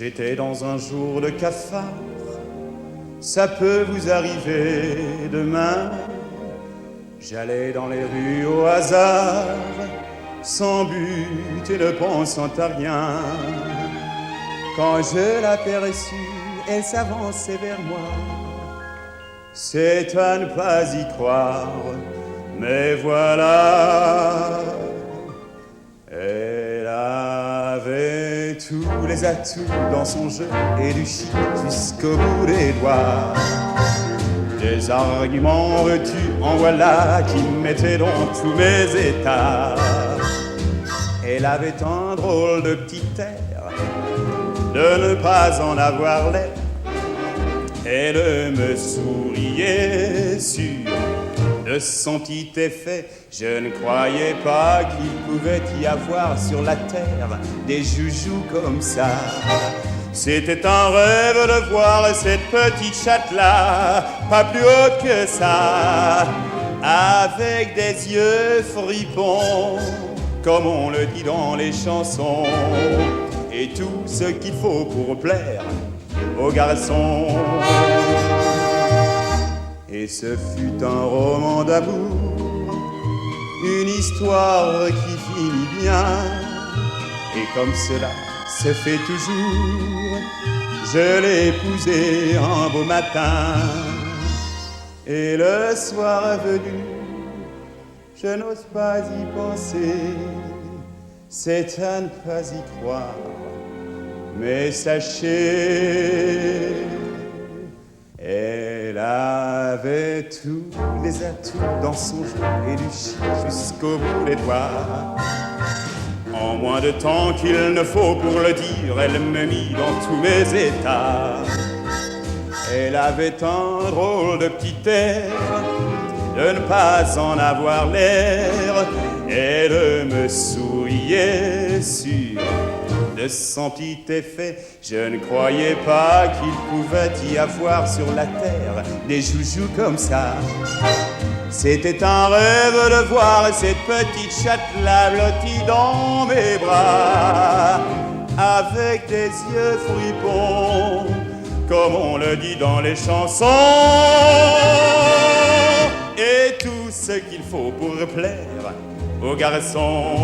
J'étais dans un jour de cafard, ça peut vous arriver demain. J'allais dans les rues au hasard, sans but et ne pensant à rien. Quand je l'aperçus, elle s'avançait vers moi. C'est à ne pas y croire, mais voilà. Elle avait tous les atouts dans son jeu et du chic jusqu'au bout des doigts. Des arguments veux-tu en voilà qui mettaient dans tous mes états. Elle avait un drôle de petit air de ne pas en avoir l'air. Elle me souriait sûr de son petit effet. Je ne croyais pas qu'il pouvait y avoir sur la terre des joujoux comme ça. C'était un rêve de voir cette petite chatte-là, pas plus haute que ça, avec des yeux fripons, comme on le dit dans les chansons, et tout ce qu'il faut pour plaire aux garçons. Et ce fut un roman d'amour, une histoire qui finit bien. Et comme cela se fait toujours, je l'ai épousée un beau matin. Et le soir venu, je n'ose pas y penser, c'est à ne pas y croire. Mais sachez, elle avait tous les atouts dans son jeu et du chic jusqu'au bout des doigts. En moins de temps qu'il ne faut pour le dire, elle me mit dans tous mes états. Elle avait un drôle de petit air de ne pas en avoir l'air. Elle me souriait sûr de son petit effet. Je ne croyais pas qu'il pouvait y avoir sur la terre des joujoux comme ça. C'était un rêve de voir cette petite chatte-là blottie dans mes bras, avec des yeux fripons, comme on le dit dans les chansons, et tout ce qu'il faut pour plaire aux garçons.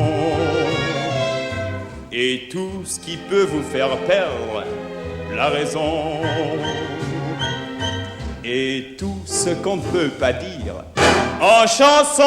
Et tout ce qui peut vous faire perdre la raison. Et tout ce qu'on ne peut pas dire en chanson.